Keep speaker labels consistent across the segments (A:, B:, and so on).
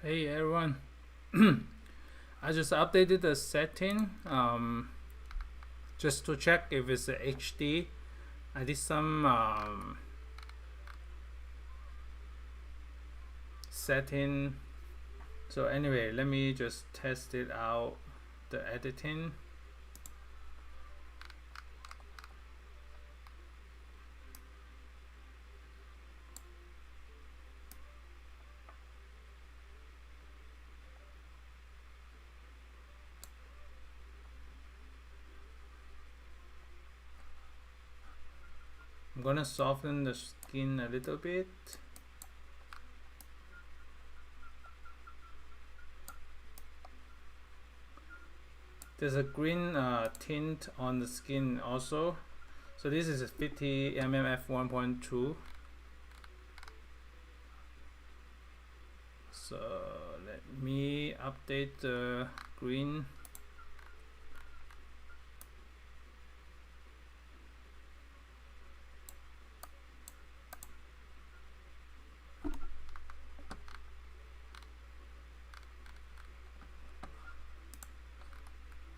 A: Hey everyone, I just updated the setting just to check if it's a HD. I did some setting. So anyway, let me just test it out, the editing. I'm gonna soften the skin a little bit. There's a green tint on the skin also. So this is a 50 mm f1.2. So let me update the green.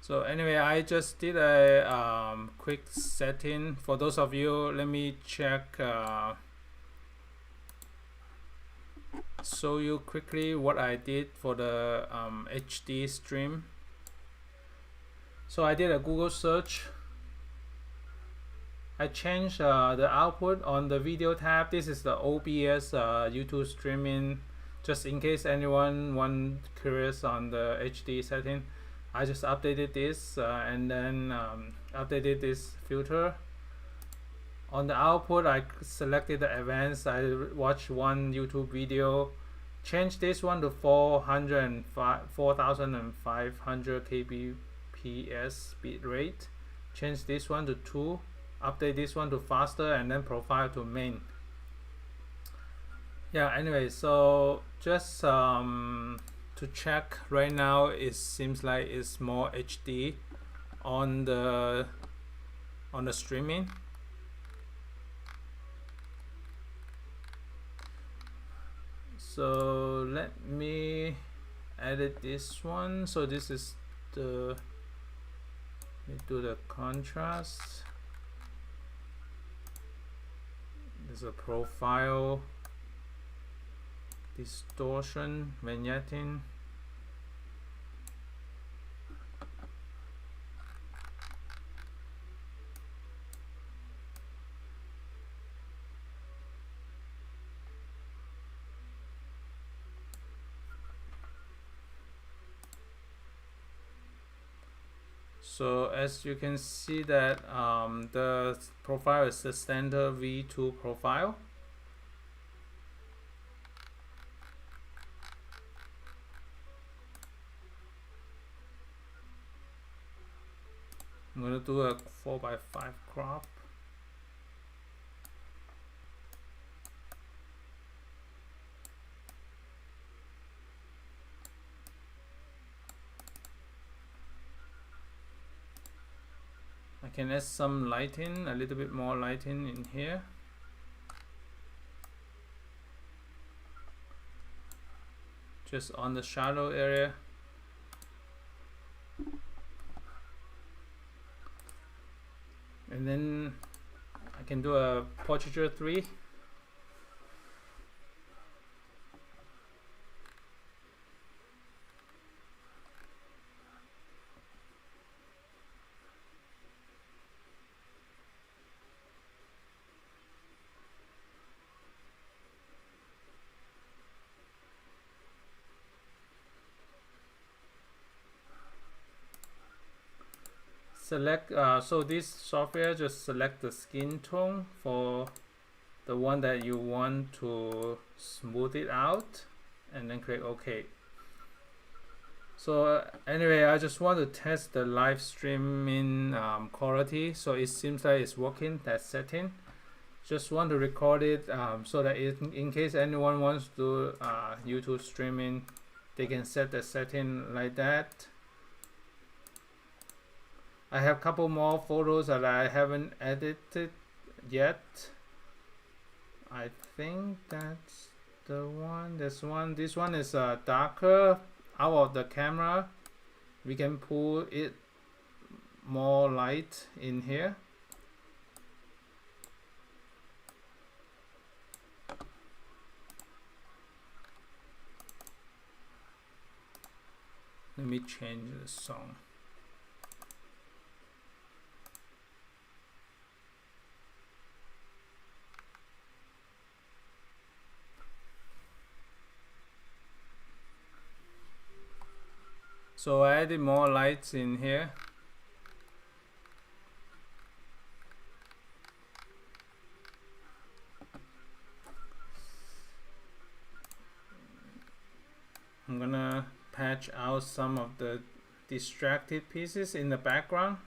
A: So anyway, I just did a quick setting. For those of you, let me check, show you quickly what I did for the HD stream. So I did a Google search. I changed the output on the video tab. This is the OBS YouTube streaming, just in case anyone curious on the HD setting. I just updated this and then updated this filter. On the output, I selected the advanced. I watched one YouTube video, changed this one to 4500 kbps bit rate, change this one to 2, update this one to faster, and then profile to main. Yeah, anyway, so just to check right now, it seems like it's more HD on the streaming. So let me edit this one. So this is the, let me do the contrast. There's a profile, distortion, vignetting. So as you can see that the profile is the standard V2 profile. I'm gonna do a 4:5 crop. I can add some lighting, a little bit more lighting in here. Just on the shadow area. And then I can do a portraiture 3. Select, so this software just select the skin tone for the one that you want to smooth it out, and then click OK. So anyway, I just want to test the live streaming quality. So it seems like it's working, that setting. Just want to record it so that in case anyone wants to do YouTube streaming, they can set the setting like that. I have a couple more photos that I haven't edited yet. I think that's this one is darker out of the camera. We can pull it more light in here. Let me change the song. So I added more lights in here. I'm gonna patch out some of the distracted pieces in the background.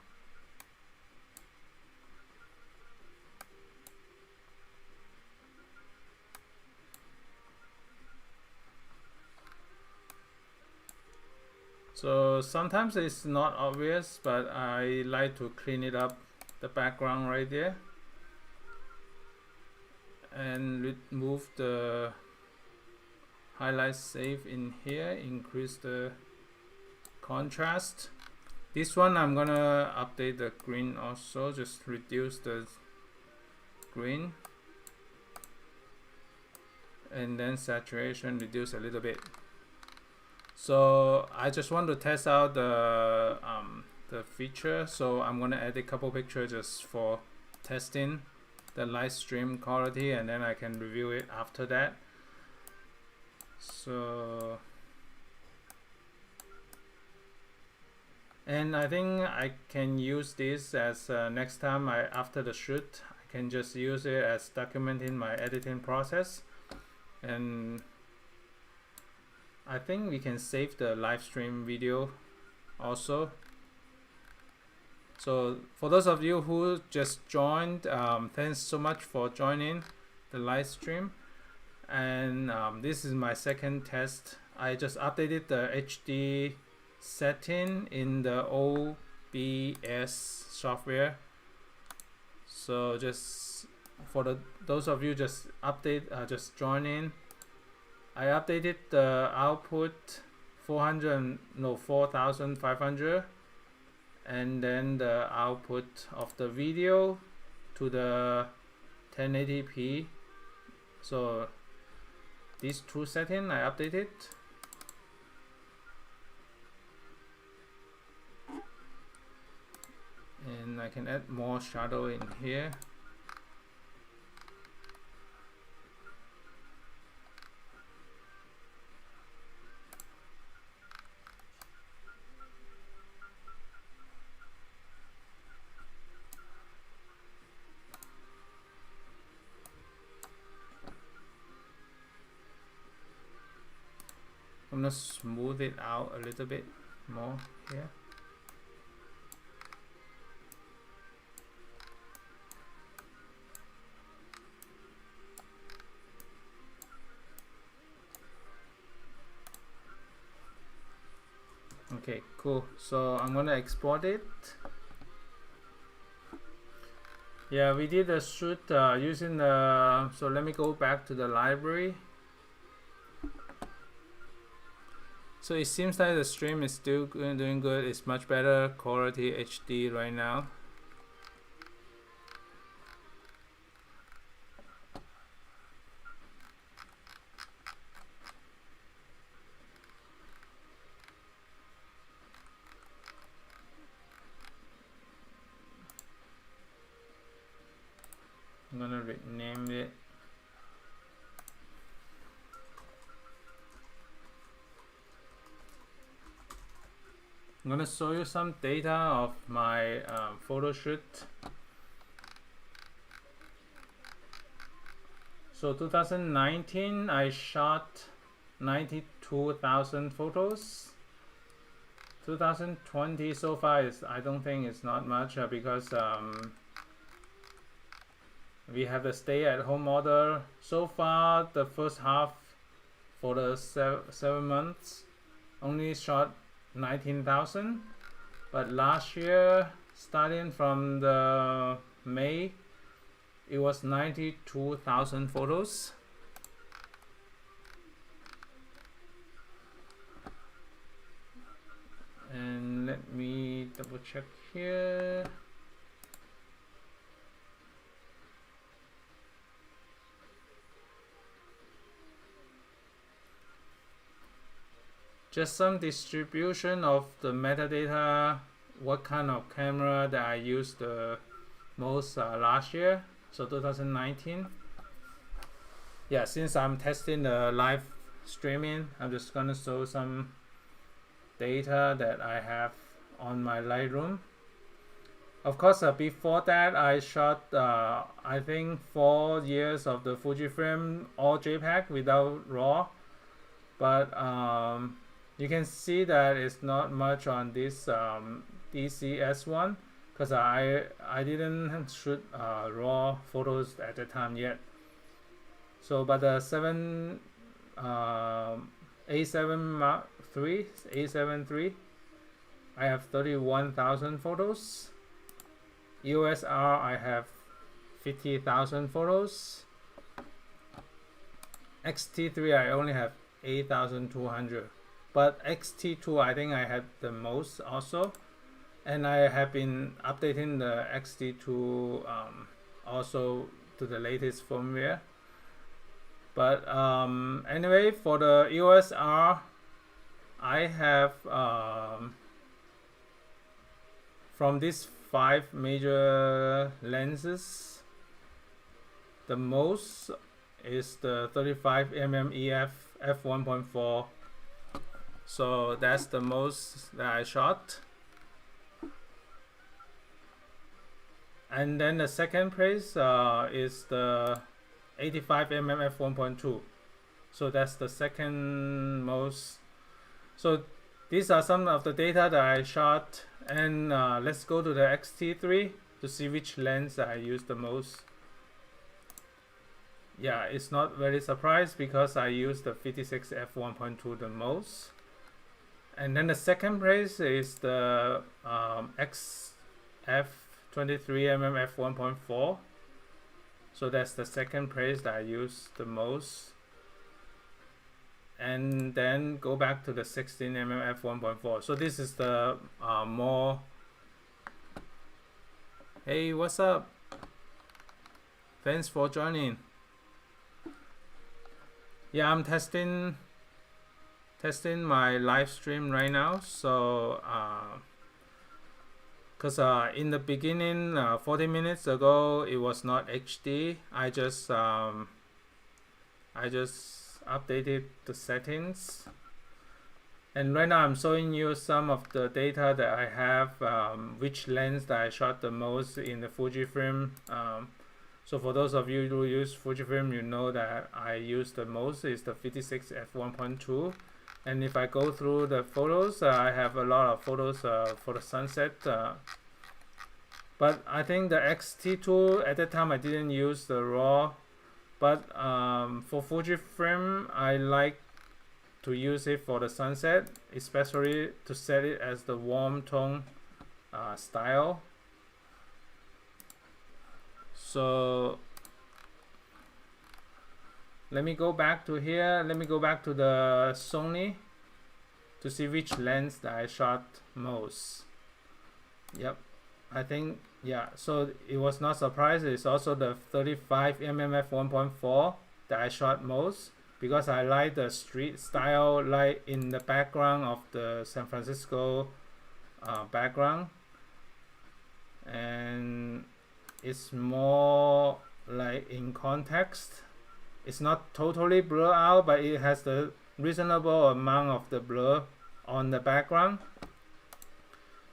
A: So sometimes it's not obvious, but I like to clean it up, the background right there, and remove the highlight safe in here, increase the contrast. This one I'm gonna update the green also, just reduce the green, and then saturation reduce a little bit. So I just want to test out the feature, so I'm gonna add a couple pictures just for testing the live stream quality, and then I can review it after that. So, and I think I can use this as next time after the shoot, I can just use it as documenting my editing process. And I think we can save the live stream video also. So for those of you who just joined, thanks so much for joining the live stream. And this is my second test. I just updated the HD setting in the OBS software. So just for those of you just just join in. I updated the output 4,500, and then the output of the video to the 1080p. So these two settings I updated. And I can add more shadow in here. I'm gonna smooth it out a little bit more here. Okay, cool. So I'm gonna export it. Yeah, we did a shoot using the, so let me go back to the library. So it seems like the stream is still doing good. It's much better quality HD right now. I'm gonna rename it. I'm gonna show you some data of my photo shoot. So 2019, I shot 92,000 photos. 2020 so far is, I don't think it's not much because we have the stay-at-home order. So far, the first half for the 7 months only shot 19,000, but last year, starting from the May, it was 92,000 photos. double check here. Just some distribution of the metadata, what kind of camera that I used the most last year, so 2019. Yeah, since I'm testing the live streaming, I'm just gonna show some data that I have on my Lightroom. Of course, before that, I shot I think 4 years of the Fujifilm all JPEG without RAW, but you can see that it's not much on this DCS one, because I didn't shoot RAW photos at the time yet. So, but the A7 Mark III, A7 III, I have 31,000 photos. EOS R, I have 50,000 photos. X-T3, I only have 8,200. But X-T2, I think I had the most also. And I have been updating the X-T2 also to the latest firmware. But anyway, for the EOS R, I have from these 5 major lenses, the most is the 35mm EF f1.4. So that's the most that I shot. And then the second place is the 85mm f1.2. So that's the second most. So these are some of the data that I shot. And let's go to the X-T3 to see which lens I use the most. Yeah, it's not very surprised because I use the 56 f1.2 the most. And then the second place is the XF23mm f1.4. So that's the second place that I use the most. And then go back to the 16mm f1.4. So this is the more. Hey, what's up? Thanks for joining. Yeah, I'm testing my live stream right now. So because in the beginning 40 minutes ago it was not HD. I just updated the settings, and right now I'm showing you some of the data that I have, which lens that I shot the most in the Fujifilm. So for those of you who use Fujifilm, you know that I use the most is the 56 f1.2. And if I go through the photos, I have a lot of photos for the sunset. But I think the X-T2 at that time I didn't use the RAW. But for Fujifilm, I like to use it for the sunset, especially to set it as the warm tone style. So let me go back to here. Let me go back to the Sony to see which lens that I shot most. Yep, I think, yeah, so it was not surprised. It's also the 35mm f1.4 that I shot most, because I like the street style, like in the background of the San Francisco background, and it's more like in context. It's not totally blurred out, but it has the reasonable amount of the blur on the background.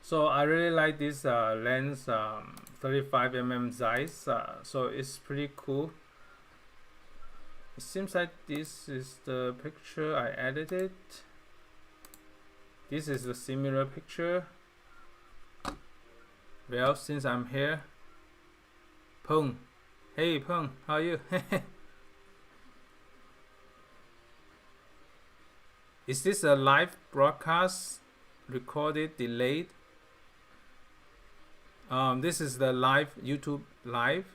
A: So I really like this lens, 35mm Zeiss, so it's pretty cool. It seems like this is the picture I edited. This is a similar picture. Well, since I'm here, Peng, hey Peng, how are you? Is this a live broadcast, recorded, delayed? This is the live, YouTube live.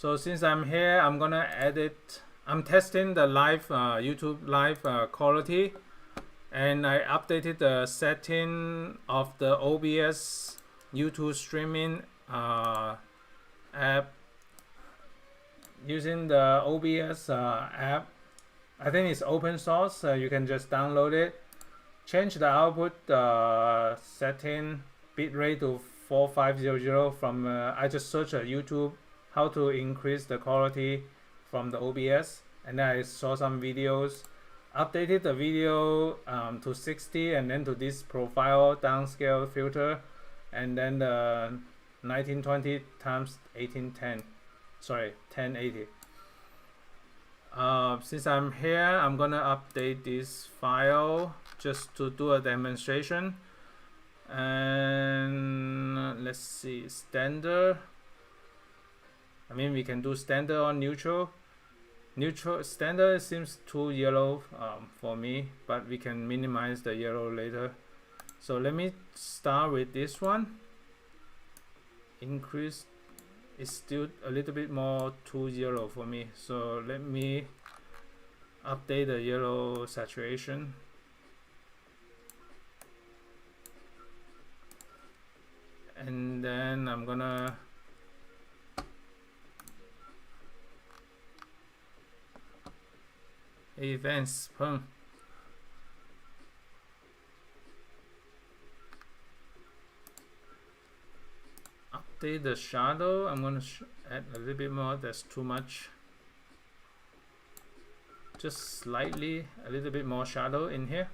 A: So since I'm here, I'm gonna edit. I'm testing the live YouTube live quality, and I updated the setting of the OBS YouTube streaming app using the OBS app. I think it's open source. You can just download it. Change the output setting bitrate to 4500 from. I just searched YouTube how to increase the quality from the OBS, and then I saw some videos. Updated the video to 60, and then to this profile downscale filter, and then the 1920 times 1810. Sorry, 1080. Since I'm here, I'm gonna update this file just to do a demonstration. And let's see, standard. I mean, we can do standard or neutral. Standard seems too yellow for me, but we can minimize the yellow later. So let me start with this one. Increase is still a little bit more too yellow for me, so let me update the yellow saturation. And then I'm gonna events update the shadow. I'm gonna add a little bit more. That's too much. Just slightly a little bit more shadow in here.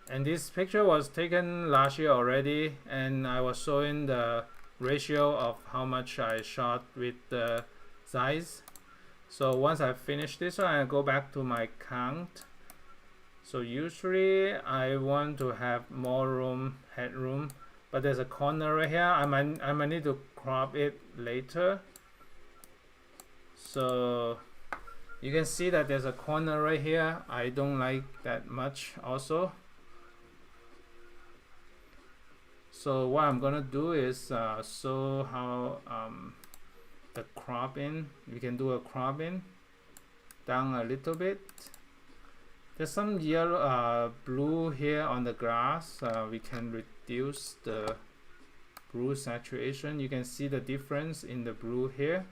A: And this picture was taken last year already, and I was showing the ratio of how much I shot with the size. So once I finish this one, I go back to my count. So usually I want to have more room, headroom, but there's a corner right here. I might need to crop it later. So you can see that there's a corner right here. I don't like that much also. So what I'm gonna do is show how the cropping. We can do a cropping down a little bit. There's some yellow, blue here on the grass. We can reduce the blue saturation. You can see the difference in the blue here.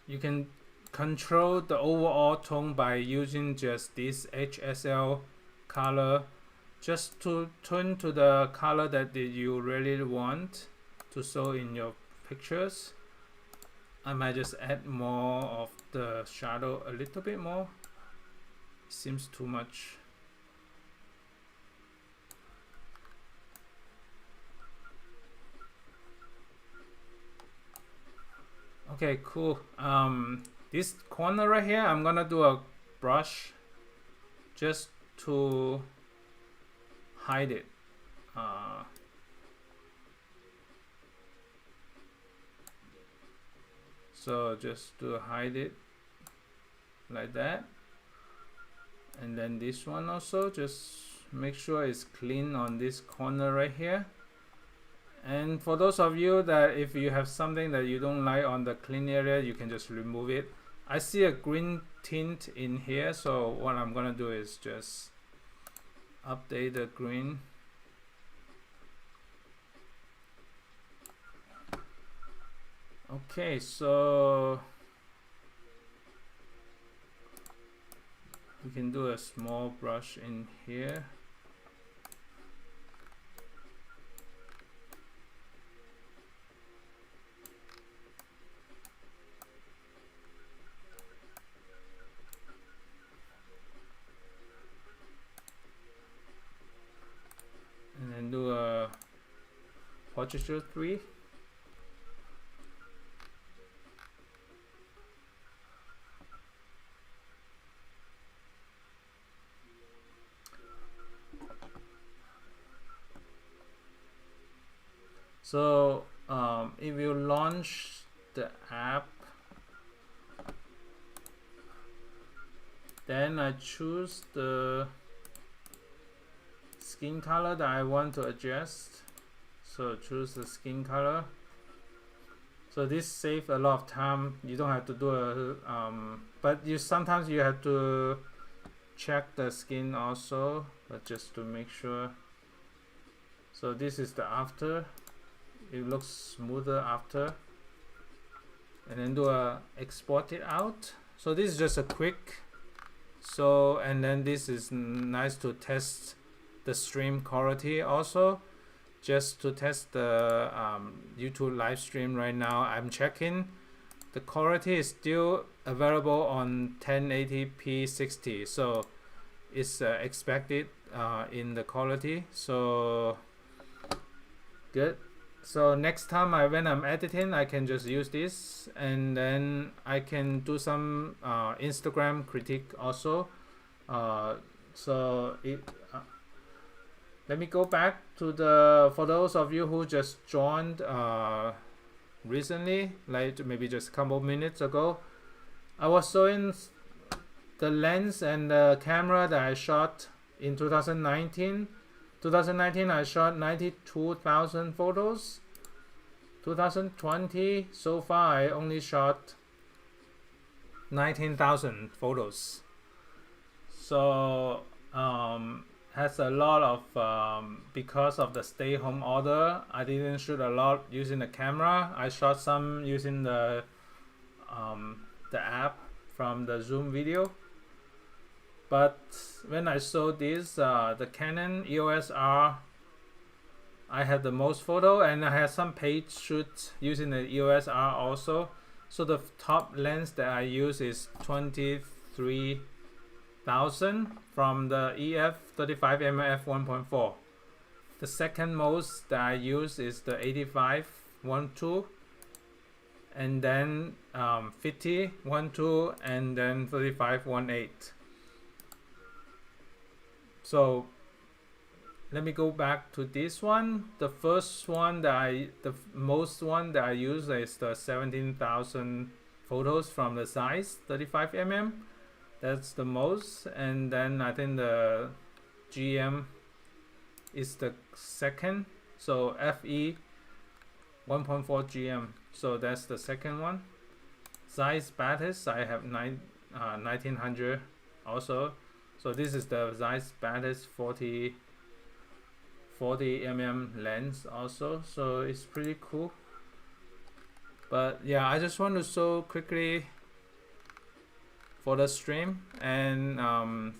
A: You can control the overall tone by using just this HSL color, just to turn to the color that you really want to show in your pictures. I might just add more of the shadow a little bit more. Seems too much. Okay, cool. This corner right here, I'm gonna do a brush just to hide it. So just to hide it like that. And then this one also, just make sure it's clean on this corner right here. And for those of you that if you have something that you don't like on the clean area, you can just remove it. I see a green tint in here, so what I'm gonna do is just update the green. Okay, so we can do a small brush in here. And then do a portraiture 3. So if you launch the app, then I choose the skin color that I want to adjust. So choose the skin color, So this saves a lot of time. You don't have to do a but you sometimes you have to check the skin also, but just to make sure. So this is the after. It looks smoother after. And then do a export it out. So this is just a quick. So and then this is nice to test the stream quality also. Just to test the YouTube live stream right now, I'm checking. The quality is still available on 1080p 60, so it's expected in the quality. So good. So next time when I'm editing, I can just use this, and then I can do some Instagram critique also. So it. Let me go back to for those of you who just joined recently, like maybe just a couple minutes ago, I was showing the lens and the camera that I shot in 2019. 2019 I shot 92,000 photos. 2020 so far I only shot 19,000 photos. So has a lot of because of the stay-home order, I didn't shoot a lot using the camera. I shot some using the app from the Zoom video. But when I saw this, the Canon EOS R, I had the most photo, and I had some page shoots using the EOS R also. So the top lens that I use is 23,000 from the EF 35mm f1.4. The second most that I use is the 85 1.2, and then 50 1.2, and then 35 1.8. So let me go back to this one. The first one the most one that I use is the 17,000 photos from the size 35mm. That's the most, and then I think the GM is the second. So FE 1.4 GM. So that's the second one. Zeiss Batis, I have 1900 also. So this is the Zeiss Batis 40 mm lens also. So it's pretty cool. But yeah, I just want to show quickly for the stream, and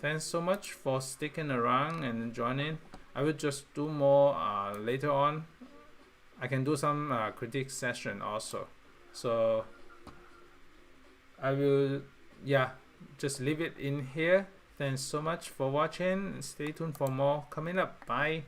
A: thanks so much for sticking around and joining. I will just do more later on. I can do some critique session also. So I will just leave it in here. Thanks so much for watching. Stay tuned for more coming up. Bye.